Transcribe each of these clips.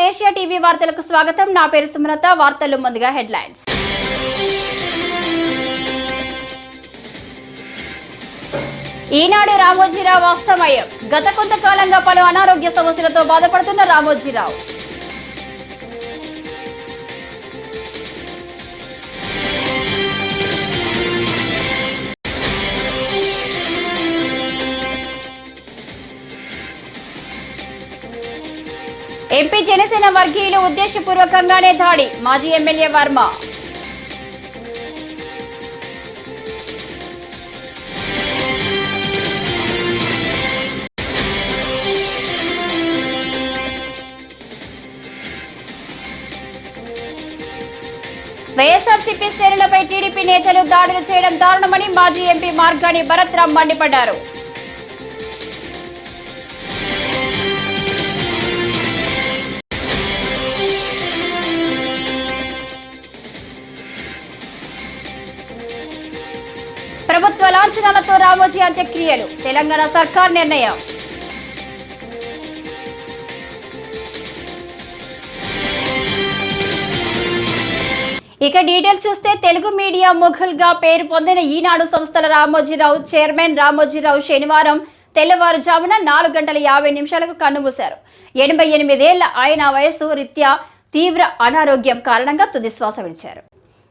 నేషియా TV వార్తలకు స్వాగతం. నా పేరు సుమలత. వార్తలు ముందుగా హెడ్లైన్స్. ఈనాడు రామోజీరావు అస్తమయం. గత కొంతకాలంగా పలు అనారోగ్య సమస్యలతో బాధపడుతున్న రామోజీరావు. ఎంపీ జనసేన వర్గీయులు ఉద్దేశపూర్వకంగానే దాడి. మాజీ ఎమ్మెల్యే వర్మ. వైఎస్ఆర్సీపీ శ్రేణులపై టీడీపీ నేతలు దాడులు చేయడం దారుణమని మాజీ ఎంపీ మార్గాని భరత్ రామ్ మండిపడ్డారు. ప్రభుత్వ లాంఛనాలతో రామోజీ అంత్యక్రియలు. తెలంగాణ సర్కార్ నిర్ణయం. ఇక డీటెయిల్స్ చూస్తే తెలుగు మీడియా మొఘల్ గా పేరు పొందిన ఈనాడు సంస్థల రామోజీరావు చైర్మన్ రామోజీరావు శనివారం తెల్లవారుజామున 4:50 కన్నుమూశారు. 88 ఏళ్ల ఆయన వయస్సు రీత్యా తీవ్ర అనారోగ్యం కారణంగా తుదిశ్వాస విడిచారు.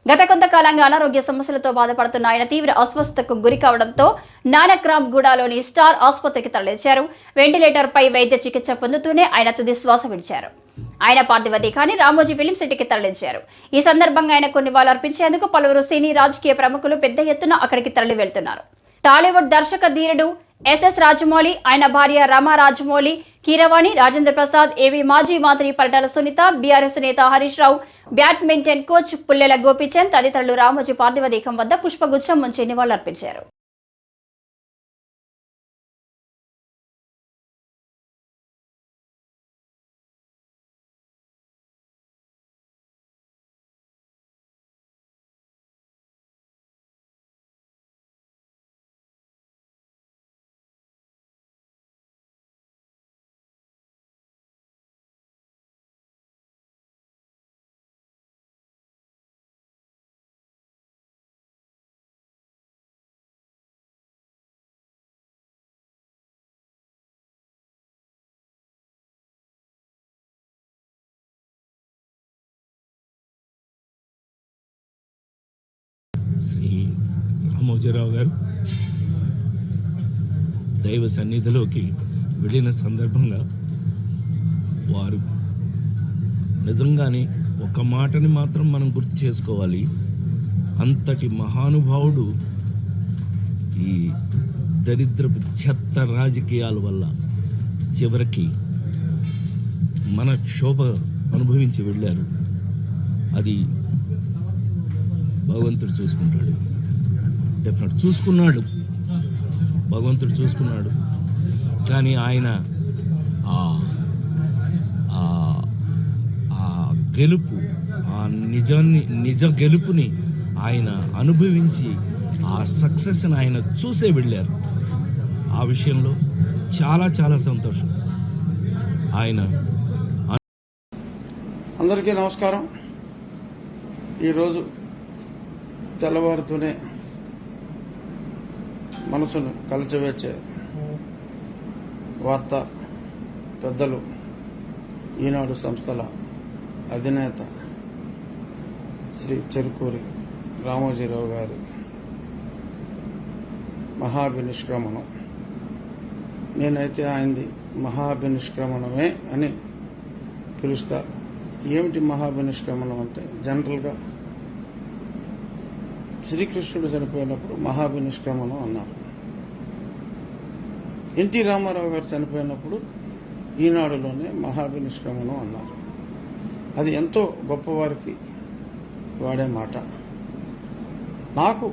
గత కొంతకాలంగా అనారోగ్య సమస్యలతో బాధపడుతున్న ఆయన తీవ్ర అస్వస్థతకు గురి కావడంతో నానక్రామ్ గూడలోని స్టార్ ఆసుపత్రికి తరలించారు. వెంటిలేటర్ పై వైద్య చికిత్స పొందుతూనే ఆయన తుది శ్వాస విడిచారు. ఆయన పార్థివ దేహాన్ని రామోజీ ఫిలిం సిటీకి తరలించారు. ఈ సందర్భంగా ఆయన కొన్ని నివాళులు అర్పించేందుకు పలువురు సినీ రాజకీయ ప్రముఖులు పెద్ద ఎత్తున అక్కడికి తరలి వెళ్తున్నారు. టాలీవుడ్ దర్శక ధీరుడు ఎస్ఎస్ రాజమౌళి, ఆయన భార్య రమా రాజమౌళి, కీరవాణి, రాజేంద్ర ప్రసాద్, ఏవి మాజీ మంత్రి పరిటాల సునీత, బీఆర్ఎస్ నేత హరీష్ రావు, బ్యాడ్మింటన్ కోచ్ పుల్లెల గోపీచంద్ తదితరులు రామోజీ పార్థివ దేహం వద్ద పుష్పగుచ్చం ఉంచి నివాళులర్పించారు. శ్రీ రామోజీరావు గారు దైవ సన్నిధిలోకి వెళ్ళిన సందర్భంగా వారు నిజంగానే ఒక మాటని మాత్రం మనం గుర్తు చేసుకోవాలి. అంతటి మహానుభావుడు ఈ దరిద్రపు చెత్త రాజకీయాల వల్ల చివరికి మన క్షోభ అనుభవించి వెళ్ళారు. అది భగవంతుడు చూసుకుంటాడు. డెఫినెట్ చూసుకున్నాడు, భగవంతుడు చూసుకున్నాడు. కానీ ఆయన గెలుపు, ఆ నిజ గెలుపుని ఆయన అనుభవించి ఆ సక్సెస్ని ఆయన చూసే వెళ్ళారు. ఆ విషయంలో చాలా చాలా సంతోషం. ఆయన అందరికీ నమస్కారం. ఈరోజు తెల్లవారుతూనే మనసును కలచవేర్చే వార్త పెద్దలు ఈనాడు సంస్థల అధినేత శ్రీ చెరుకూరి రామోజీరావు గారి మహాభినిష్క్రమణం. నేనైతే ఆయనది మహాభినిష్క్రమణమే అని పిలుస్తా. ఏమిటి మహాభినిష్క్రమణం అంటే, జనరల్గా శ్రీకృష్ణుడు చనిపోయినప్పుడు మహాభినిష్క్రమణం అన్నారు. ఎన్టీ రామారావు గారు చనిపోయినప్పుడు ఈనాడులోనే మహాభినిష్క్రమణం అన్నారు. అది ఎంతో గొప్పవారికి వాడే మాట. నాకు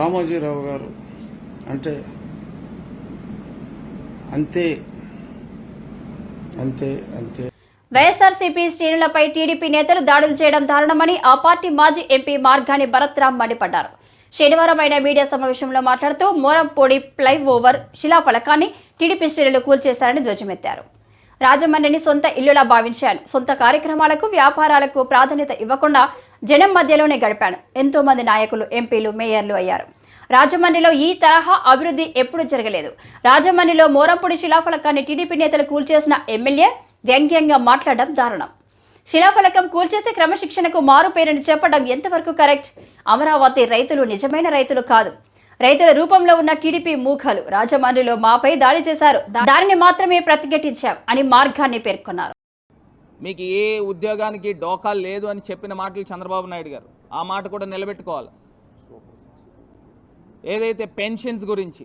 రామోజీరావు గారు అంటే అంతే అంతే అంతే. వైఎస్ఆర్సీపీ శ్రేణులపై టీడీపీ నేతలు దాడులు చేయడం దారుణమని ఆ పార్టీ మాజీ ఎంపీ మార్గాని భరత్ రామ్ మండిపడ్డారు. శనివారం ఆయన మీడియా సమావేశంలో మాట్లాడుతూ మోరంపూడి ఫ్లైఓవర్ శిలాఫలకాన్ని టీడీపీ శ్రేణులు కూల్చేశారని ధ్వజమెత్తారు. రాజమండ్రిని సొంత ఇల్లులా భావించాను. సొంత కార్యక్రమాలకు, వ్యాపారాలకు ప్రాధాన్యత ఇవ్వకుండా జనం మధ్యలోనే గడిపాను. ఎంతో మంది నాయకులు, ఎంపీలు, మేయర్లు అయ్యారు. రాజమండ్రిలో ఈ తరహా అభివృద్ధి ఎప్పుడూ జరగలేదు. రాజమండ్రిలో మోరంపూడి శిలాఫలకాన్ని టీడీపీ నేతలు కూల్చేసిన ఎమ్మెల్యే వ్యంగ్యంగా మాట్లాడడం దారుణం. శిలాఫలకం కూల్చేసి క్రమశిక్షణకు మారు పేరుని చెప్పడం ఎంతవరకు కరెక్ట్? అమరావతి రైతులు నిజమైన రైతులు కాదు. రైతుల రూపంలో ఉన్న టీడీపీ మూఖలు రాజమండ్రిలో మాపై దాడి చేశారు. దానిని మాత్రమే ప్రతిఘటించాం అని మార్గాన్ని పేర్కొన్నారు. మీకు ఏ ఉద్యోగానికి డోకా లేదు అని చెప్పిన మాటలు చంద్రబాబు నాయుడు గారు, ఆ మాట కూడా నిలబెట్టుకోవాలి. ఏదైతే పెన్షన్స్ గురించి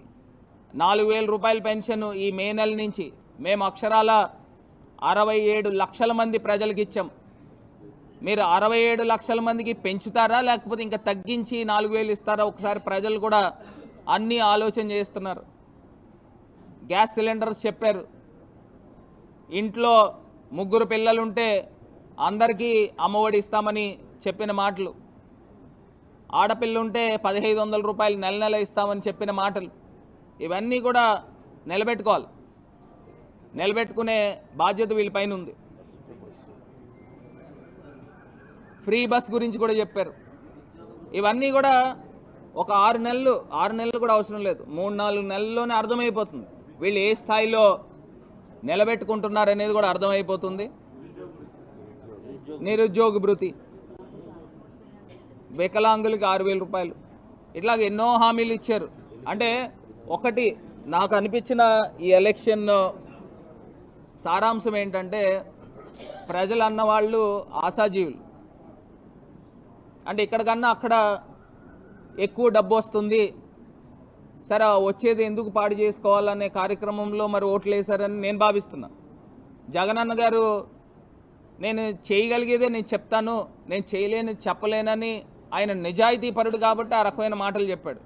4,000 రూపాయల పెన్షన్ ఈ మే నెల నుంచి మేము అక్షరాల 67 లక్షల మంది ప్రజలకు ఇచ్చాం. మీరు 67 లక్షల మందికి పెంచుతారా లేకపోతే ఇంకా తగ్గించి 4,000 ఇస్తారా? ఒకసారి ప్రజలు కూడా అన్నీ ఆలోచన చేస్తున్నారు. గ్యాస్ సిలిండర్స్ చెప్పారు, ఇంట్లో 3 పిల్లలుంటే అందరికీ అమ్మఒడి ఇస్తామని చెప్పిన మాటలు, ఆడపిల్ల ఉంటే 1,500 రూపాయలు నెల నెల ఇస్తామని చెప్పిన మాటలు, ఇవన్నీ కూడా నిలబెట్టుకోవాలి. నిలబెట్టుకునే బాధ్యత వీళ్ళపైన ఉంది. ఫ్రీ బస్ గురించి కూడా చెప్పారు. ఇవన్నీ కూడా ఒక 6 నెలలు కూడా అవసరం లేదు, 3-4 నెలల్లోనే అర్థమైపోతుంది వీళ్ళు ఏ స్థాయిలో నిలబెట్టుకుంటున్నారనేది కూడా అర్థమైపోతుంది. నిరుద్యోగ భృతి, వికలాంగులకి 6,000 రూపాయలు, ఇట్లాగ ఎన్నో హామీలు ఇచ్చారు. అంటే ఒకటి నాకు అనిపించిన ఈ ఎలక్షన్ సారాంశం ఏంటంటే, ప్రజలు అన్నవాళ్ళు ఆశాజీవులు. అంటే ఇక్కడికన్నా అక్కడ ఎక్కువ డబ్బు వస్తుంది, సరే వచ్చేది ఎందుకు పాడు చేసుకోవాలనే కార్యక్రమంలో మరి ఓట్లు వేశారని నేను భావిస్తున్నా. జగనన్న గారు నేను చేయగలిగేదే నేను చెప్తాను, నేను చేయలేని చెప్పలేనని ఆయన నిజాయితీ పరుడు కాబట్టి ఆ రకమైన మాటలు చెప్పాడు.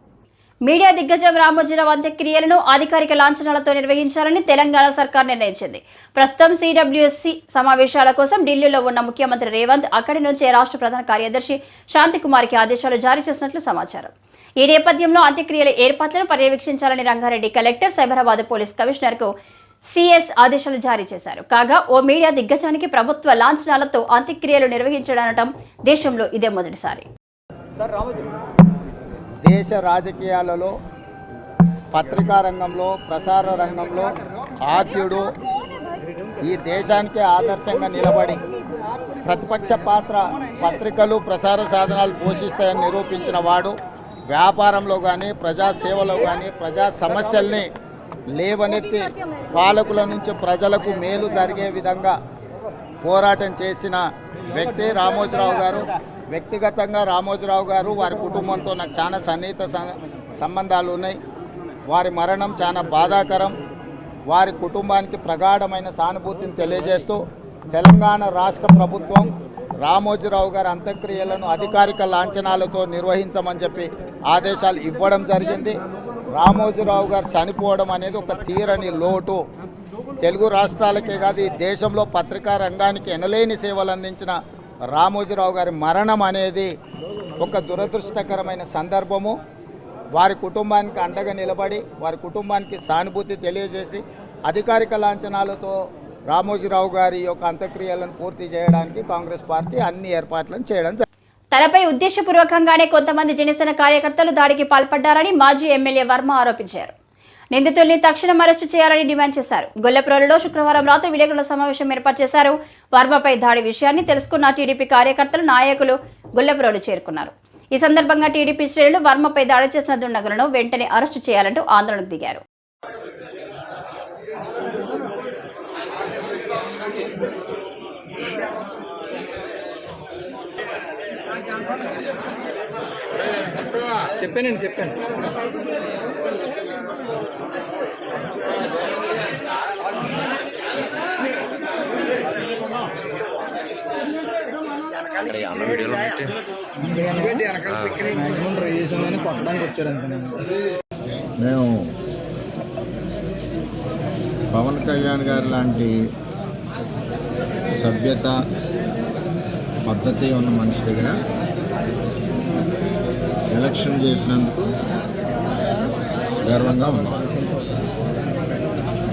మీడియా దిగ్గజం రామోజీరావు అంత్యక్రియలను అధికారిక లాంఛనాలతో నిర్వహించాలని తెలంగాణ సర్కార్ నిర్ణయించింది. ప్రస్తుతం సిడబ్ల్యూసి సమావేశాల కోసం ఢిల్లీలో ఉన్న ముఖ్యమంత్రి రేవంత్ అక్కడి నుంచే రాష్ట్ర ప్రధాన కార్యదర్శి శాంతికుమార్కి ఆదేశాలు జారీ చేసినట్లు సమాచారం. ఈ నేపథ్యంలో అంత్యక్రియల ఏర్పాట్లను పర్యవేక్షించాలని రంగారెడ్డి కలెక్టర్, సైబరాబాద్ పోలీస్ కమిషనర్కు సిఎస్ ఆదేశాలు జారీ చేశారు. కాగా ఓ మీడియా దిగ్గజానికి ప్రభుత్వ లాంఛనాలతో అంత్యక్రియలు నిర్వహించడనటం దేశంలో ఇదే మొదటిసారి. దేశ రాజకీయాలలో, పత్రికా రంగంలో, ప్రసార రంగంలో ఆద్యుడు, ఈ దేశానికే ఆదర్శంగా నిలబడి ప్రతిపక్ష పాత్ర పత్రికలు, ప్రసార సాధనాలు పోషిస్తాయని నిరూపించిన వాడు, వ్యాపారంలో కానీ, ప్రజాసేవలో కానీ, ప్రజా సమస్యల్ని లేవనెత్తి పాలకుల నుంచి ప్రజలకు మేలు జరిగే విధంగా పోరాటం చేసిన వ్యక్తి రామోజీరావు గారు. వ్యక్తిగతంగా రామోజీరావు గారు, వారి కుటుంబంతో నాకు చాలా సన్నిహిత సంబంధాలు ఉన్నాయి. వారి మరణం చాలా బాధాకరం. వారి కుటుంబానికి ప్రగాఢమైన సానుభూతిని తెలియజేస్తూ తెలంగాణ రాష్ట్ర ప్రభుత్వం రామోజీరావు గారి అంత్యక్రియలను అధికారిక లాంఛనాలతో నిర్వహించమని చెప్పి ఆదేశాలు ఇవ్వడం జరిగింది. రామోజీరావు గారు చనిపోవడం అనేది ఒక తీరని లోటు. తెలుగు రాష్ట్రాలకే కాదు, ఈ దేశంలో పత్రికా రంగానికి ఎనలేని సేవలు అందించిన రామోజీరావు గారి మరణం అనేది ఒక దురదృష్టకరమైన సందర్భము. వారి కుటుంబానికి అండగా నిలబడి, వారి కుటుంబానికి సానుభూతి తెలియజేసి అధికారిక లాంఛనాలతో రామోజీరావు గారి యొక్క అంత్యక్రియలను పూర్తి చేయడానికి కాంగ్రెస్ పార్టీ అన్ని ఏర్పాట్లను చేయడం జరిగింది. తనపై ఉద్దేశపూర్వకంగానే కొంతమంది జనసేన కార్యకర్తలు దాడికి పాల్పడ్డారని మాజీ ఎమ్మెల్యే వర్మ ఆరోపించారు. నిందితుల్ని తక్షణం అరెస్టు చేయాలని డిమాండ్ చేశారు. గొల్లప్రోలులో శుక్రవారం రాత్రి విలేకరుల సమావేశం ఏర్పాటు చేశారు. వర్మపై దాడి విషయాన్ని తెలుసుకున్న టీడీపీ కార్యకర్తలు, నాయకులు గొల్లప్రోలు చేరుకున్నారు. ఈ సందర్భంగా టీడీపీ శ్రేణులు వర్మపై దాడి చేసిన దుండగులను వెంటనే అరెస్టు చేయాలంటూ ఆందోళనకు దిగారు. చెప్పాను మేము పవన్ కళ్యాణ్ గారు లాంటి సభ్యత, పద్ధతి ఉన్న మనిషి దగ్గర ఎలక్షన్ చేసినందుకు గర్వంగా ఉన్నాం.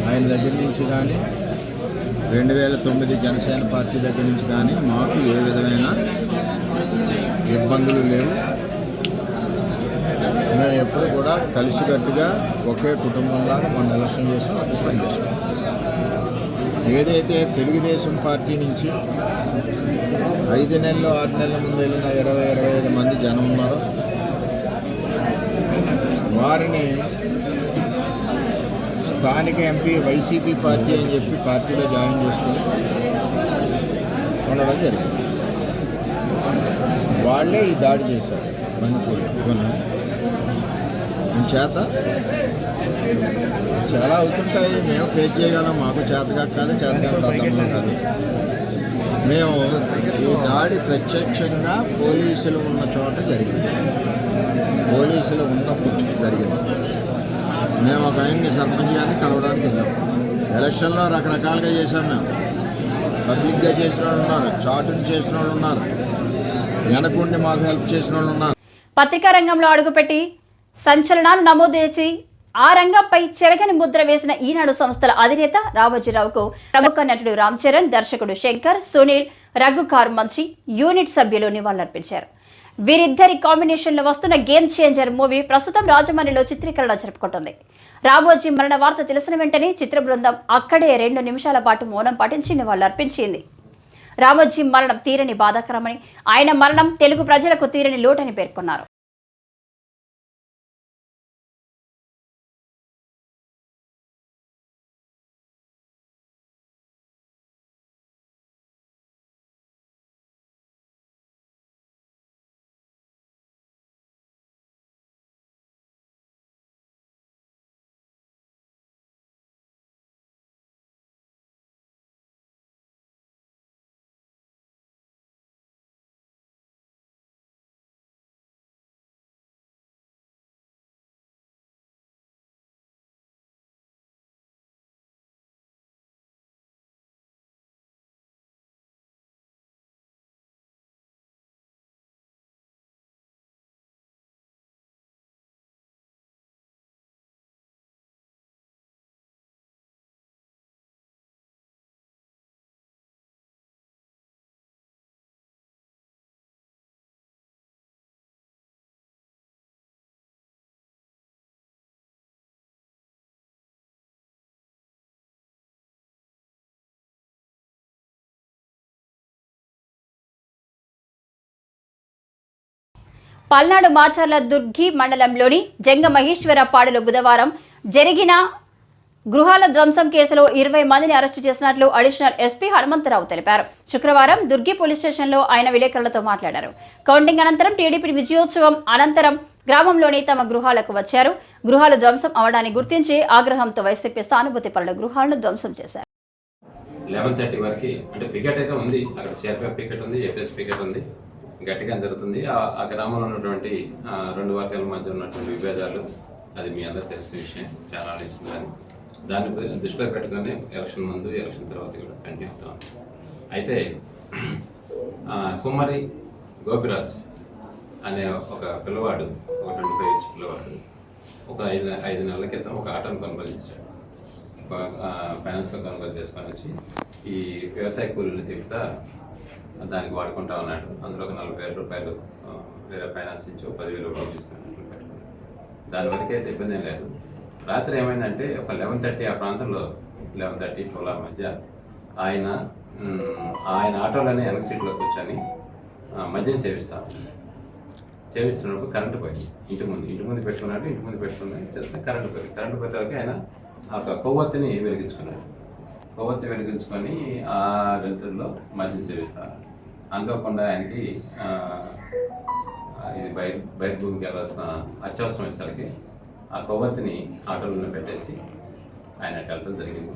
ఆయన దగ్గర నుంచి కానీ 2009 జనసేన పార్టీ దగ్గర నుంచి కానీ మాకు ఏ విధమైన ఇబ్బందులు లేవు. మేము ఎప్పుడు కూడా కలిసికట్టుగా ఒకే కుటుంబంలాగా మన ఎలక్షన్ చేసాం, అప్పుడు పనిచేస్తాం. ఏదైతే తెలుగుదేశం పార్టీ నుంచి 5 నెలలు 6 నెలల ముందు వెళ్ళిన 20-25 మంది జనం ఉన్నారో వారిని స్థానిక ఎంపీ వైసీపీ పార్టీ అని చెప్పి పార్టీలో జాయిన్ చేసుకుని ఉండడం జరిగింది. వాళ్ళే ఈ దాడి చేశారు మణిపూర్లో. చేత చాలా అవుతుంటాయి, మేము ఫేస్ చేయగలం. మాకు చేతగా కాదు, చేతగా దద్దమ్మలు కాదు. మేము ఈ దాడి ప్రత్యక్షంగా పోలీసులు ఉన్న చోట జరిగింది, పోలీసులు ఉన్నప్పుడు జరిగింది. మేము ఒక ఆయన్ని సర్పంచ్ గారిని కలవడానికి వెళ్ళాం. ఎలక్షన్లో రకరకాలుగా చేశాం. మేము పబ్లిక్గా చేసిన వాళ్ళు ఉన్నారు, చాటుని చేసిన వాళ్ళు ఉన్నారు, వెనకుండి మాకు హెల్ప్ చేసిన వాళ్ళు ఉన్నారు. పత్రికా రంగంలో అడుగుపెట్టి సంచలనాలు నమోదు చేసి ఆ రంగంపై చెరగని ముద్ర వేసిన ఈనాడు సంస్థల అధినేత రామోజీరావుకు ప్రముఖ నటుడు రామ్ చరణ్, దర్శకుడు శంకర్, సునీల్, రఘుకార్ మంచి యూనిట్ సభ్యులు నివాళులర్పించారు. వీరిద్దరి కాంబినేషన్లో వస్తున్న గేమ్ చేంజర్ మూవీ ప్రస్తుతం రాజమండ్రిలో చిత్రీకరణ జరుపుకుంటుంది. రామోజీ మరణ వార్త తెలిసిన వెంటనే చిత్ర బృందం అక్కడే 2 నిమిషాల పాటు మౌనం పాటించి నివాళులర్పించింది. రామోజీ మరణం తీరని బాధాకరమని, ఆయన మరణం తెలుగు ప్రజలకు తీరని లోటని పేర్కొన్నారు. పల్నాడు మాచర్ల దుర్గి మండలంలోని జంగమహేశ్వరపాడులో బుధవారం జరిగిన గృహాల ధ్వంసం కేసులో 20 మందిని అరెస్టు చేసినట్లు అడిషనల్ ఎస్పీ హనుమంతరావు తెలిపారు. శుక్రవారం దుర్గి పోలీస్ స్టేషన్లో ఆయన విలేకరులతో మాట్లాడారు. కౌంటింగ్ అనంతరం టీడీపీ విజయోత్సవం అనంతరం గ్రామంలోని తమ గృహాలకు వచ్చారు. గృహాలు ధ్వంసం అవడాన్ని గుర్తించి ఆగ్రహంతో వైసీపీ సానుభూతి పరుల గృహాలను ధ్వంసం చేశారు. 11:30 వరకు అంటే పికెట్ అయితే ఉంది, అక్కడ సిఆర్పిఎఫ్ పికెట్ ఉంది, ఏపీఎస్ పికెట్ ఉంది, గట్టిగా జరుగుతుంది. ఆ గ్రామంలో ఉన్నటువంటి 2 వర్గాల మధ్య ఉన్నటువంటి విభేదాలు అది మీ అందరూ తెలిసిన విషయం, చాలా ఆలోచించాలని దాన్ని దృష్టిలో పెట్టుకొని ఎలక్షన్ ముందు ఎలక్షన్ తర్వాత కూడా కంటిన్యూ అవుతాం. అయితే కుమ్మరి గోపిరాజ్ అనే ఒక పిల్లవాడు, ఒక 25 ఏజ్ పిల్లవాడు ఒక 5 నెలల క్రితం ఒక ఆటోను కొనుగోలు చేశాడు. ఫైనాన్స్లో కొనుగోలు చేసుకొని వచ్చి ఈ వ్యవసాయ కూలీలు తిప్పుతా దానికి వాడుకుంటా ఉన్నాడు. అందులో ఒక 40,000 రూపాయలు వేరే ఫైనాన్స్ నుంచి 10,000 రూపాయలు తీసుకున్నట్లు పెట్టుకున్నాడు. దాని వరకు అయితే ఇబ్బంది ఏం లేదు. రాత్రి ఏమైందంటే ఒక 11:30 ఆ ప్రాంతంలో 11:30-12 మధ్య ఆయన ఆటోలోనే వెనక సీట్లో కూర్చొని మద్యం సేవిస్తున్నప్పుడు కరెంటు పోయింది. ఇంటి ముందు పెట్టుకున్నాడు. ఇంటి ముందు పెట్టుకుని చేస్తే కరెంటు పోయే వరకు ఆయన ఒక కొవ్వొత్తిని వెలిగించుకొని ఆ వెలుతుల్లో మద్యం సేవిస్తారు. అనుకోకుండా ఆయనకి ఇది బహిర్భూమికి వెళ్ళాల్సిన అత్యవసరం స్థలకి ఆ కొవ్వొత్తిని ఆటోలో పెట్టేసి ఆయన వెళ్ళడం జరిగింది.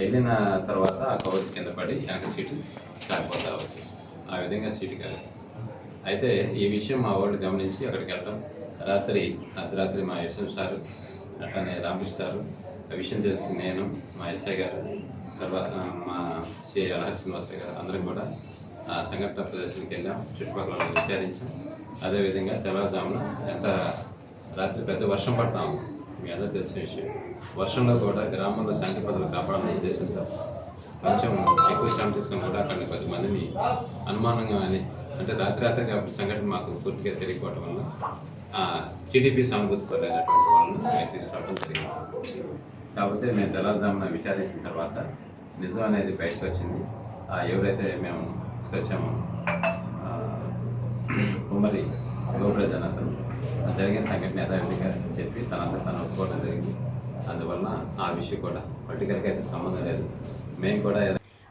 వెళ్ళిన తర్వాత ఆ కొవ్వొత్తి కింద పడి వెనక సీటు కాలిపోతా వచ్చేసింది. ఆ విధంగా సీటు కాలేదు. అయితే ఈ విషయం మా వాళ్ళు గమనించి అక్కడికి వెళ్ళడం, అర్ధరాత్రి మా ఎస్ఎం సారు అట్లానే రామకృష్ణ సారు ఆ విషయం తెలిసి నేను, మా ఎస్ఐ గారు, తర్వాత మా సిఐ అలహరి శ్రీనివాసరావు గారు అందరం కూడా ఆ సంఘటన ప్రదర్శనకి వెళ్ళాం. చుట్టుపక్కల విచారించాం. అదేవిధంగా తెల్లవారుజామున రాత్రి పెద్ద వర్షం పడతాము, మీ అందరూ తెలిసిన విషయం. వర్షంలో కూడా గ్రామంలో శాంతి భద్రతలు కాపాడాలనే ఉద్దేశంతో కొంచెం ఎక్కువ శ్రమ తీసుకొని కూడా అక్కడ 10 మందిని అనుమానంగా అంటే రాత్రికి అప్పుడు సంఘటన మాకు పూర్తిగా తెలియకపోవడం వల్ల టీడీపీ సానుభూతి పడేటటువంటి వాళ్ళని మేము తీసుకురావడం జరిగింది. కాకపోతే మేము తెల్లవారుజామున విచారించిన తర్వాత నిజం అనేది బయటకు వచ్చింది. ఎవరైతే మేము తీసుకొచ్చామో కుమ్మరి గోబ్రాజ్ అతను జరిగిన సంఘటన యథావిధిగా చెప్పి తనంతా తను ఒప్పుకోవడం జరిగింది. అందువలన ఆ విషయం కూడా పొలిటికల్గా అయితే సంబంధం లేదు. మేము కూడా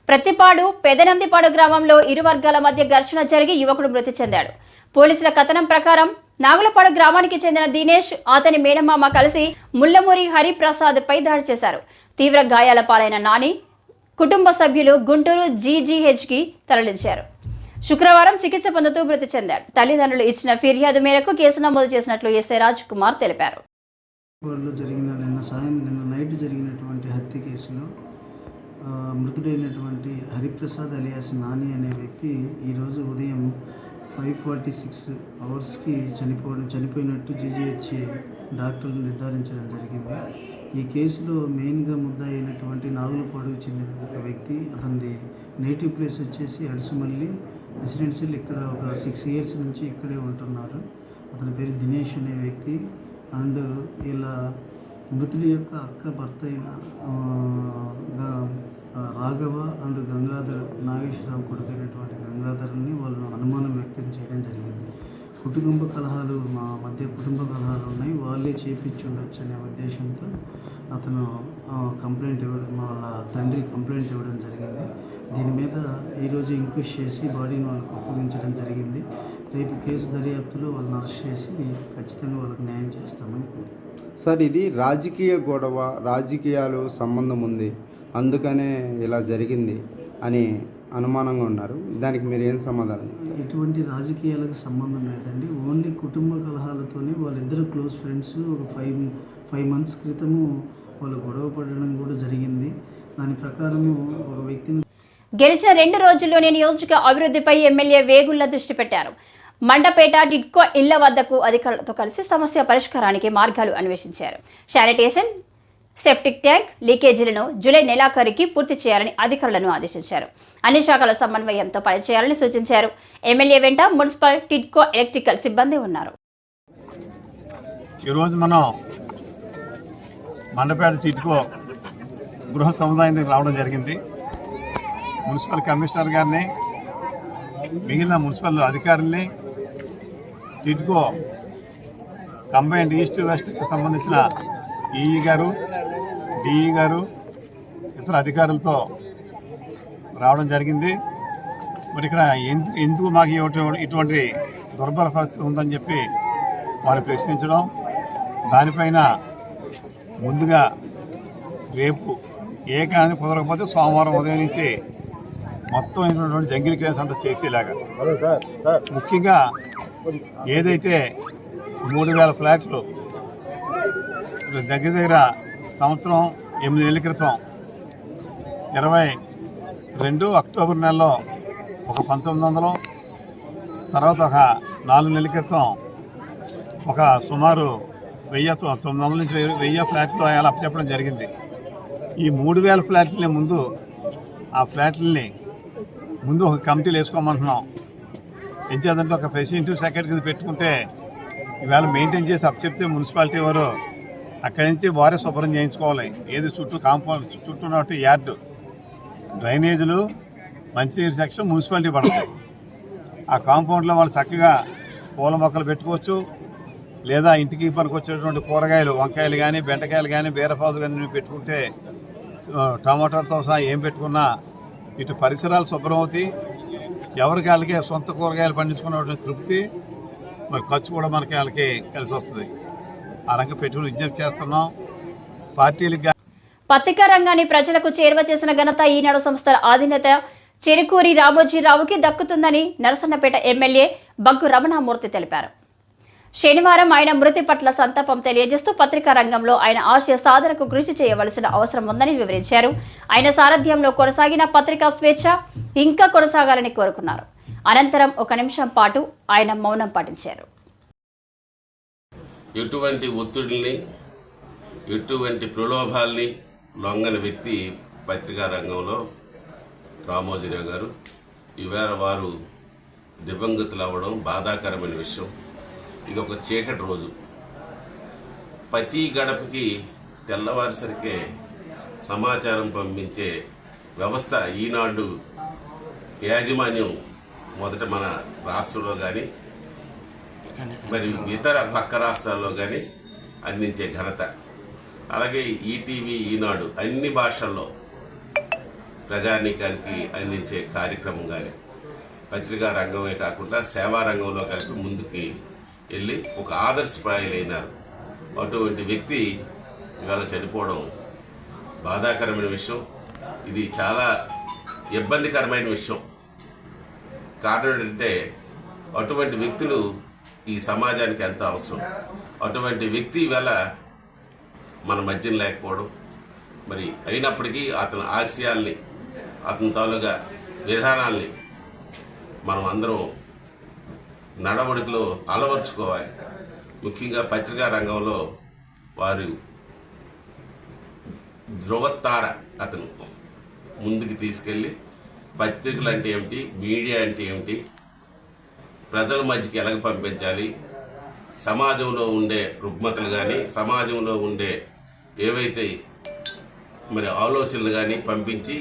ప్రతిపాడు పెదనందిపాడు గ్రామంలో ఇరు వర్గాల మధ్య ఘర్షణ జరిగి యువకుడు మృతి చెందాడు. పోలీసుల కథనం ప్రకారం నాగులపాడు గ్రామానికి చెందిన దినేష్ అతని మేనమామ కలిసి ముల్లమూరి హరిప్రసాద్ పై దాడి చేశారు. తీవ్ర గాయాల పాలైన నాని కుటుంబ సభ్యులు గుంటూరు జీజీహెచ్కి తరలించారు. శుక్రవారం చికిత్స పొందుతూ మృతి చెందాడు. తల్లిదండ్రులు ఇచ్చిన ఫిర్యాదు మేరకు కేసు నమోదు చేసినట్లు ఎస్ఐ రాజ్ కుమార్ తెలిపారు. నిన్న నైట్ జరిగినటువంటి హత్య కేసులో మృతుడైనటువంటి హరిప్రసాద్ అలియాస్ నాని అనే వ్యక్తి ఈరోజు ఉదయం 5:46 అవర్స్కి చనిపోయినట్టు జీజీహెచ్ డాక్టర్లు నిర్ధారించడం జరిగింది. ఈ కేసులో మెయిన్గా ముద్దాయి అయినటువంటి నాగులపాడుకు చెందిన ఒక వ్యక్తి, అతనిది నేటివ్ ప్లేస్ వచ్చేసి అడుసుమల్లి రెసిడెన్షియల్, ఇక్కడ ఒక 6 years నుంచి ఇక్కడే ఉంటున్నారు. అతని పేరు దినేష్ అనే వ్యక్తి. అండ్ ఇలా మృతుడి యొక్క అక్క భర్త అయిన రాఘవ అండ్ గంగాధర్, నాగేశ్వరరావు కొడుకైనటువంటి గంగాధర్ని వాళ్ళు అనుమానం వ్యక్తం చేయడం జరిగింది. కుటుంబ కలహాలు మా మధ్య ఉన్నాయి, వాళ్ళే చేపించి ఉండొచ్చు అనే ఉద్దేశంతో అతను కంప్లైంట్ ఇవ్వడం, వాళ్ళ తండ్రి కంప్లైంట్ ఇవ్వడం జరిగింది. దీని మీద ఈరోజు ఇంక్వెస్ట్ చేసి బాడీని వాళ్ళకి అప్పగించడం జరిగింది. రేపు కేసు దర్యాప్తులో వాళ్ళని అరెస్ట్ చేసి ఖచ్చితంగా వాళ్ళకి న్యాయం చేస్తామని కోరుతున్నాను. సార్, ఇది రాజకీయ గొడవ, రాజకీయాలు సంబంధం ఉంది, అందుకనే ఇలా జరిగింది అని అనుమానంగా ఉన్నారు. దానికి మీరు ఏం సమాధానం? ఎటువంటి రాజకీయాలకు సంబంధం లేదండి. ఓన్లీ కుటుంబ కలహాలతోనే వాళ్ళిద్దరు క్లోజ్ ఫ్రెండ్స్. ఒక 5 months క్రితము వాళ్ళు గొడవ పడడం కూడా జరిగింది. దాని ప్రకారము ఒక వ్యక్తిని గెలిచిన 2 రోజుల్లోనే నియోజక అభివృద్ధిపై ఎమ్మెల్యే వేగుళ్ల దృష్టి పెట్టారు. మండపేట టిడ్కో ఇళ్ల వద్దకు అధికారులతో కలిసి సమస్య పరిష్కారానికి మార్గాలు అన్వేషించారు. శానిటేషన్, సెప్టిక్ ట్యాంక్ లీకేజీలను జూలై నెలాఖరికి పూర్తి చేయాలని అధికారులను ఆదేశించారు. అన్ని శాఖల సమన్వయంతో పనిచేయాలని సూచించారు. ఎమ్మెల్యే వెంట మున్సిపల్, టిడ్కో, ఎలక్ట్రికల్ సిబ్బంది ఉన్నారు. ఈరోజు మనం మండపేట టిడ్కో గృహ సముదాయానికి రావడం జరిగింది. మున్సిపల్ కమిషనర్ గారిని, మిగిలిన మున్సిపల్ అధికారుల్ని, టిడ్కో కంబైన్డ్ ఈస్ట్ వెస్ట్కి సంబంధించిన ఈఈ గారు, డిఈ గారు, ఇతర అధికారులతో రావడం జరిగింది. మరి ఇక్కడ ఎందుకు మాకు ఇటువంటి దుర్భర పరిస్థితి ఉందని చెప్పి వాళ్ళు ప్రశ్నించడం, దానిపైన ముందుగా రేపు ఏ కానీ కుదరకపోతే సోమవారం ఉదయం నుంచి మొత్తం అయినటువంటి జంగిల్ కేసు అంతా చేసేలాగా, ముఖ్యంగా ఏదైతే 3000 ఫ్లాట్లు దగ్గర సంవత్సరం 8 నెలల క్రితం 22 అక్టోబర్ నెలలో ఒక 1900, తర్వాత ఒక 4 నెలల క్రితం ఒక సుమారు 900 నుంచి 1000 ఫ్లాట్లు అలా అప్పచెప్పడం జరిగింది. ఈ 3000 ఫ్లాట్లని ముందు ఆ ఫ్లాట్లని ముందు ఒక కమిటీలు వేసుకోమంటున్నాం. ఏం చేద్దంటే ఒక ప్రెసిడెంట్, సెక్రటరీ కింద పెట్టుకుంటే ఇవాళ మెయింటైన్ చేసి అప్పచెప్తే మున్సిపాలిటీ వారు అక్కడి నుంచి వారే శుభ్రం చేయించుకోవాలి. ఏది చుట్టూ కాంపౌండ్ చుట్టూ ఉన్నట్టు యార్డు, డ్రైనేజీలు, మంచినీరు సెక్షన్ మున్సిపాలిటీ పడతాయి. ఆ కాంపౌండ్లో వాళ్ళు చక్కగా పూల మొక్కలు పెట్టుకోవచ్చు, లేదా ఇంటికి పనికొచ్చేటువంటి కూరగాయలు, వంకాయలు కానీ, బెండకాయలు కానీ, బీరపాదు కానీ పెట్టుకుంటే, టమాటాలతో సహా ఏం పెట్టుకున్నా ఇటు పరిసరాలు శుభ్రం అవుతాయి. ఎవరికి వాళ్ళకి సొంత కూరగాయలు పండించుకున్నటువంటి తృప్తి, మరి ఖర్చు కూడా మనకి వాళ్ళకి కలిసి వస్తుంది. ఆ రంగం పెట్టుకుని విజ్ఞప్తి చేస్తున్నాం. పార్టీలకు పత్రికా రంగాన్ని ప్రజలకు చేరువ చేసిన ఘనత ఈనాడు సంస్థల అధినేత చెరుకూరి రామోజీరావుకి దక్కుతుందని నరసన్నపేట ఎమ్మెల్యే బగ్గు రమణమూర్తి తెలిపారు. శనివారం ఆయన మృతి పట్ల సంతాపం తెలియజేస్తూ పత్రికా రంగంలో ఆయన ఆశయ సాధనకు కృషి చేయవలసిన అవసరం ఉందని వివరించారు. ఆయన సారథ్యంలో కొనసాగిన పత్రికా స్వేచ్ఛ ఇంకా కొనసాగాలని కోరుకున్నారు. అనంతరం 1 నిమిషం పాటు ఆయన మౌనం పాటించారు. ఎటువంటి ఒత్తిడిని, ఎటువంటి ప్రలోభాల్ని లొంగని వ్యక్తి పత్రికా రంగంలో రామోజీరావు గారు ఈవేళ వారు దివంగతులు అవ్వడం బాధాకరమైన విషయం. ఇది ఒక చీకటి రోజు. ప్రతి గడపకి తెల్లవారిసరికే సమాచారం పంపించే వ్యవస్థ ఈనాడు యాజమాన్యం మొదట మన రాష్ట్రంలో కానీ మరి ఇతర పక్క రాష్ట్రాల్లో కానీ అందించే ఘనత. అలాగే ఈటీవీ ఈనాడు అన్ని భాషల్లో ప్రజానీకానికి అందించే కార్యక్రమం కానీ పత్రికా రంగమే కాకుండా సేవా రంగంలో కలిపి ముందుకి వెళ్ళి ఒక ఆదర్శప్రాయులైనారు. అటువంటి వ్యక్తి ఇవాళ చనిపోవడం బాధాకరమైన విషయం. ఇది చాలా ఇబ్బందికరమైన విషయం. కారణం ఏంటంటే అటువంటి వ్యక్తులు ఈ సమాజానికి ఎంత అవసరం. అటువంటి వ్యక్తి ఇవాళ మన మధ్యన లేకపోవడం, మరి అయినప్పటికీ అతని ఆశయాల్ని, అతని తాలూగా విధానాల్ని మనం అందరం నడవడికలో అలవర్చుకోవాలి. ముఖ్యంగా పత్రికా రంగంలో వారు ధ్రువతార. అతను ముందుకు తీసుకెళ్ళి పత్రికలు అంటే ఏమిటి, మీడియా అంటే ఏమిటి, ప్రజల మధ్యకి ఎలాగ పంపించాలి, సమాజంలో ఉండే రుగ్మతలు కానీ సమాజంలో ఉండే ఏవైతే మరి ఆలోచనలు కానీ పంపించి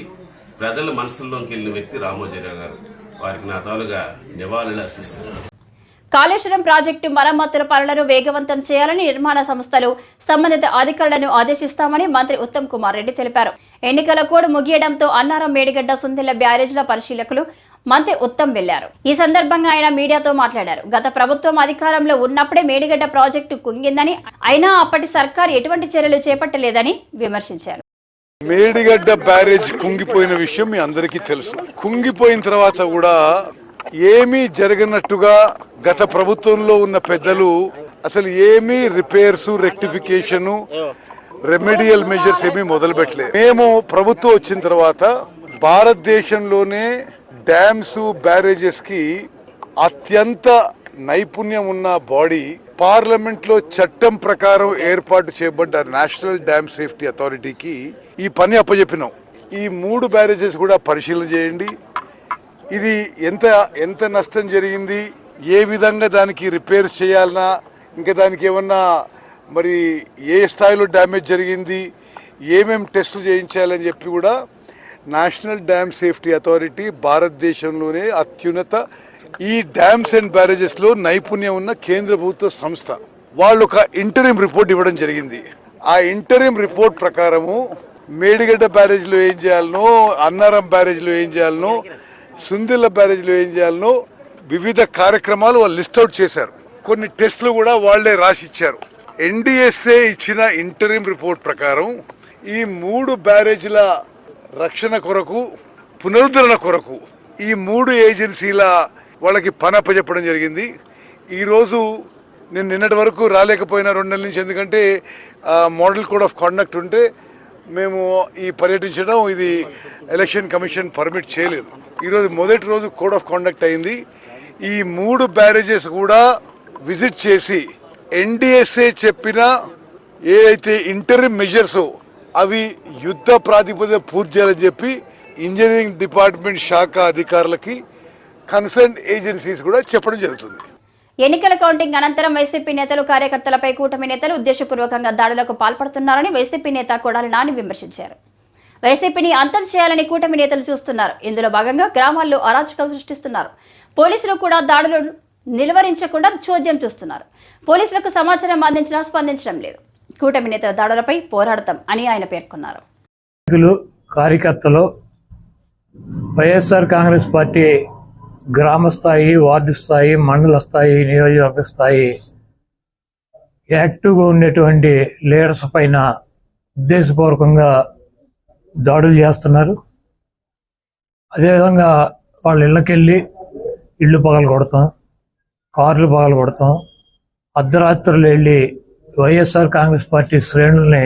ప్రజల మనసుల్లోకి వెళ్ళిన వ్యక్తి రామోజీరావు గారు. వారికి నా తాలుగా నివాళులు అర్పిస్తున్నారు. కాళేశ్వరం ప్రాజెక్టు మరమ్మతుల పనులను వేగవంతం చేయాలని నిర్మాణ సంస్థలు సంబంధిత అధికారులను ఆదేశిస్తామని మంత్రి ఉత్తమ్ కుమార్ రెడ్డి తెలిపారు. ఎన్నికల కోడ్ ముగియడంతో అన్నారం, మేడిగడ్డ, సుందిళ్ల బ్యారేజ్ల పరిశీలకులు మంత్రి ఉత్తమ్ వెళ్లారు. ఈ సందర్భంగా ఆయన మీడియాతో మాట్లాడారు. గత ప్రభుత్వం అధికారంలో ఉన్నప్పుడే మేడిగడ్డ ప్రాజెక్టు కుంగిందని, అయినా అప్పటి సర్కార్ ఎటువంటి చర్యలు చేపట్టలేదని విమర్శించారు. మేడిగడ్డ బ్యారేజ్ కుంగిపోయిన విషయం మీ అందరికీ తెలుసు. కుంగిపోయిన తర్వాత కూడా ఏమీ జరగనట్టుగా గత ప్రభుత్వంలో ఉన్న పెద్దలు అసలు ఏమీ రిపేర్స్, రెక్టిఫికేషన్, రెమెడియల్ మెజర్స్ ఏమీ మొదలు పెట్టలేదు. మేము ప్రభుత్వం వచ్చిన తర్వాత భారతదేశంలోనే డ్యామ్స్, బ్యారేజెస్ కి అత్యంత నైపుణ్యం ఉన్న బాడీ పార్లమెంట్ లో చట్టం ప్రకారం ఏర్పాటు చేయబడ్డ నేషనల్ డ్యామ్ సేఫ్టీ అథారిటీకి ఈ పని అప్పచెప్పినాం. ఈ 3 బ్యారేజెస్ కూడా పరిశీలన చేయండి. ఇది ఎంత నష్టం జరిగింది, ఏ విధంగా దానికి రిపేర్స్ చేయాలన్నా, ఇంకా దానికి ఏమన్నా మరి ఏ స్థాయిలో డ్యామేజ్ జరిగింది, ఏమేం టెస్టులు చేయించాలని చెప్పి కూడా నేషనల్ డ్యామ్ సేఫ్టీ అథారిటీ భారతదేశంలోనే అత్యున్నత ఈ డ్యామ్స్ అండ్ బ్యారేజెస్ లో నైపుణ్యం ఉన్న కేంద్ర ప్రభుత్వ సంస్థ. వాళ్ళు ఒక ఇంటరిం రిపోర్ట్ ఇవ్వడం జరిగింది. ఆ ఇంటరిం రిపోర్ట్ ప్రకారము మేడిగడ్డ బ్యారేజ్ లో ఏం చేయాలనో, అన్నారం బ్యారేజ్ లో ఏం చేయాలనో, సుందిళ్ల బ్యారేజ్ లో ఏం చేయాలనో వివిధ కార్యక్రమాలు వాళ్ళు లిస్ట్ అవుట్ చేశారు. కొన్ని టెస్టులు కూడా వాళ్లే రాసిచ్చారు. ఎన్డీఎస్ఏ ఇచ్చిన ఇంటరిం రిపోర్ట్ ప్రకారం ఈ 3 బ్యారేజ్ల రక్షణ కొరకు, పునరుద్ధరణ కొరకు ఈ 3 ఏజెన్సీల వాళ్ళకి పని అప్పచెప్పడం జరిగింది. ఈరోజు నేను నిన్నటి వరకు రాలేకపోయినా 2 నెలల నుంచి, ఎందుకంటే మోడల్ కోడ్ ఆఫ్ కాండక్ట్ ఉంటే మేము ఈ పర్యటించడం, ఇది ఎలక్షన్ కమిషన్ పర్మిట్ చేయలేదు. ఈరోజు మొదటి రోజు కోడ్ ఆఫ్ కాండక్ట్ అయింది. ఈ 3 బ్యారేజెస్ కూడా విజిట్ చేసి ఎన్డీఎస్ఏ చెప్పిన ఏదైతే ఇంటరిమ్ మెజర్స్ అవి యుద్ధ ప్రాతిపదిక పూర్తి చేయాలని చెప్పి ఇంజనీరింగ్ డిపార్ట్మెంట్ శాఖ అధికారులకి, కన్సర్న్ ఏజెన్సీస్ కూడా చెప్పడం జరుగుతుంది. ఎన్నికల కౌంటింగ్ అనంతరం వైసీపీ నేతలు, కార్యకర్తలపై కూటమి నేతలు ఉద్దేశపూర్వకంగా దాడులకు పాల్పడుతున్నారని వైసీపీ నేత కొడాలి నాని విమర్శించారు. వైసీపీని అంతం చేయాలని కూటమి నేతలు చూస్తున్నారు. ఇందులో భాగంగా గ్రామాల్లో అరాచకం సృష్టిస్తున్నారు. పోలీసులు కూడా దాడులను నిలువరించకుండా చోద్యం చూస్తున్నారు. పోలీసులకు సమాచారం అందించినా స్పందించడం లేదు. కూటమి నేతల దాడులపై పోరాడతాం అని ఆయన పేర్కొన్నారు. కార్యకర్తలు వైఎస్ఆర్ కాంగ్రెస్ పార్టీ గ్రామ స్థాయి, వార్డు స్థాయి, మండల స్థాయి, నియోజకవర్గ స్థాయి యాక్టివ్గా ఉండేటువంటి లీడర్స్ పైన ఉద్దేశపూర్వకంగా దాడులు చేస్తున్నారు. అదేవిధంగా వాళ్ళ ఇళ్ళకెళ్ళి ఇళ్ళు పగలగొడతాం, కార్లు పగలగొడతాం, అర్ధరాత్రులు వెళ్ళి వైఎస్ఆర్ కాంగ్రెస్ పార్టీ శ్రేణుల్ని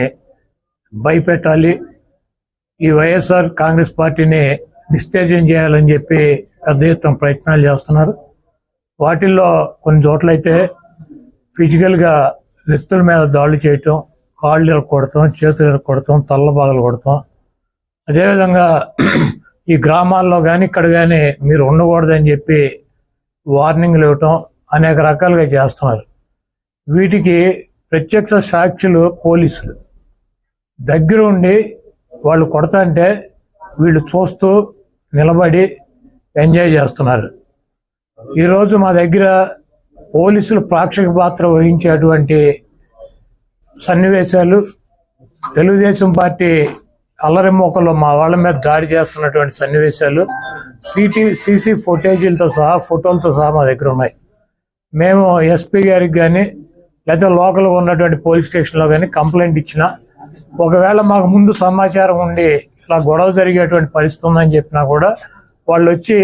భయపెట్టాలి, ఈ వైఎస్ఆర్ కాంగ్రెస్ పార్టీని నిస్తేజం చేయాలని చెప్పి పెద్ద ఎత్తున ప్రయత్నాలు చేస్తున్నారు. వాటిల్లో కొన్ని చోట్లయితే ఫిజికల్గా వ్యక్తుల మీద దాడులు చేయటం, కాళ్ళు ఇరగొడతాం, చేతులు ఇరగొడతాం, తల్ల బాగలు కొడతాం. అదేవిధంగా ఈ గ్రామాల్లో కానీ ఇక్కడ కానీ మీరు ఉండకూడదని చెప్పి వార్నింగ్లు ఇవ్వటం అనేక రకాలుగా చేస్తున్నారు. వీటికి ప్రత్యక్ష సాక్షులు పోలీసులు దగ్గర ఉండి వాళ్ళు కొడతంటే వీళ్ళు చూస్తూ నిలబడి ఎంజాయ్ చేస్తున్నారు. ఈరోజు మా దగ్గర పోలీసులు ప్రేక్షక పాత్ర వహించేటువంటి సన్నివేశాలు, తెలుగుదేశం పార్టీ అల్లరిమోకల్లో మా వాళ్ళ మీద దాడి చేస్తున్నటువంటి సన్నివేశాలు సీసీ ఫుటేజీలతో సహా ఫోటోలతో సహా మా దగ్గర ఉన్నాయి. మేము ఎస్పీ గారికి కానీ లేదా లోకల్గా ఉన్నటువంటి పోలీస్ స్టేషన్లో కానీ కంప్లైంట్ ఇచ్చినా, ఒకవేళ మాకు ముందు సమాచారం ఉండి ఇలా గొడవ జరిగేటువంటి పరిస్థితి ఉందని చెప్పినా కూడా వాళ్ళు వచ్చి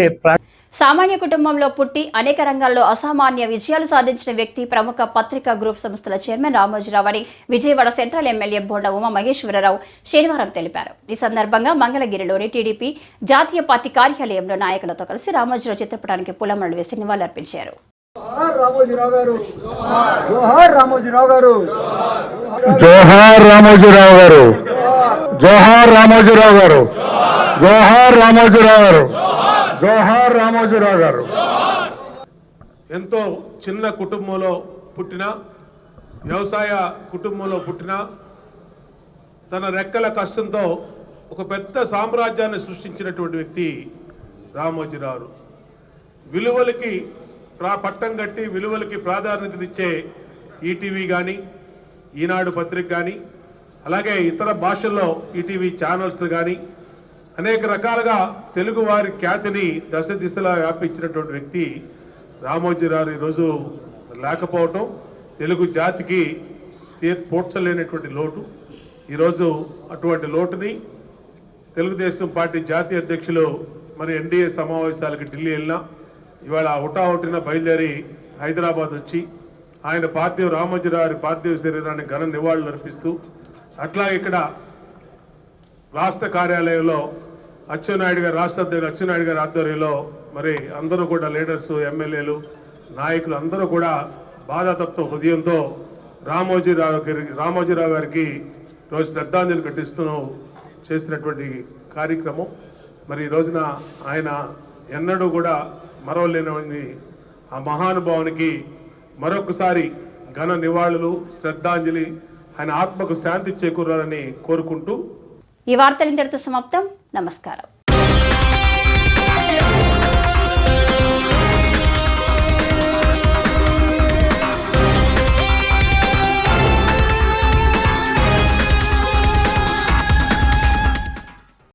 సామాన్య కుటుంబంలో పుట్టి అనేక రంగాల్లో అసామాన్య విజయాలు సాధించిన వ్యక్తి ప్రముఖ పత్రికా గ్రూప్ సంస్థల చైర్మన్ రామోజీరావు అని విజయవాడ సెంట్రల్ ఎమ్మెల్యే బోండా ఉమా మహేశ్వరరావు శనివారం తెలిపారు. ఈ సందర్భంగా మంగళగిరిలోని టీడీపీ జాతీయ పార్టీ కార్యాలయంలో నాయకులతో కలిసి రామోజీరావు చిత్రపటానికి పూలమాలలు వేసి నివాళులర్పించారు. రామోజీరావు గారు, జోహార్ రామోజీరావు గారు, జోహార్ రామోజీరావు గారు, జోహార్ రామోజీరావు గారు, జోహార్ రామోజీరావు గారు, జోహార్ రామోజీరావు గారు. ఎంతో చిన్న కుటుంబంలో పుట్టిన, వ్యవసాయ కుటుంబంలో పుట్టిన, తన రెక్కల కష్టంతో ఒక పెద్ద సామ్రాజ్యాన్ని సృష్టించినటువంటి వ్యక్తి రామోజీరావు. విలువలకి పట్టం కట్టి విలువలకి ప్రాధాన్యతనిచ్చే ఈటీవీ కానీ, ఈనాడు పత్రిక కానీ, అలాగే ఇతర భాషల్లో ఈటీవీ ఛానల్స్ కానీ అనేక రకాలుగా తెలుగు వారి ఖ్యాతిని దశ దిశలా వ్యాపించినటువంటి వ్యక్తి రామోజీరావు ఈరోజు లేకపోవటం తెలుగు జాతికి పూడ్చలేనటువంటి లోటు. ఈరోజు అటువంటి లోటుని తెలుగుదేశం పార్టీ జాతీయ అధ్యక్షులు మరి ఎన్డీఏ సమావేశాలకు ఢిల్లీ వెళ్ళినా, ఇవాళ హుటాహుటిన బయలుదేరి హైదరాబాద్ వచ్చి ఆయన రామోజీరావు పార్థివ శరీరాన్ని ఘన నివాళులు అర్పిస్తూ, అట్లా ఇక్కడ రాష్ట్ర కార్యాలయంలో అచ్చెన్నాయుడు గారు, రాష్ట్ర అధ్యక్షుడు అచ్చెన్నాయుడు గారి ఆధ్వర్యంలో మరి అందరూ కూడా లీడర్స్, ఎమ్మెల్యేలు, నాయకులు అందరూ కూడా బాధాతప్త హృదయంతో రామోజీరావు గారికి రోజు శ్రద్ధాంజలి ఘటిస్తూ చేసినటువంటి కార్యక్రమం. మరి ఈ రోజున ఆయన ఎన్నడూ కూడా మరవలేని ఆ మహానుభావునికి మరొకసారి ఘన నివాళులు, శ్రద్ధాంజలి, ఆయన ఆత్మకు శాంతి చేకూరాలని కోరుకుంటూ ఈ వార్తలు ఇంతటితో సమాప్తం. నమస్కారం.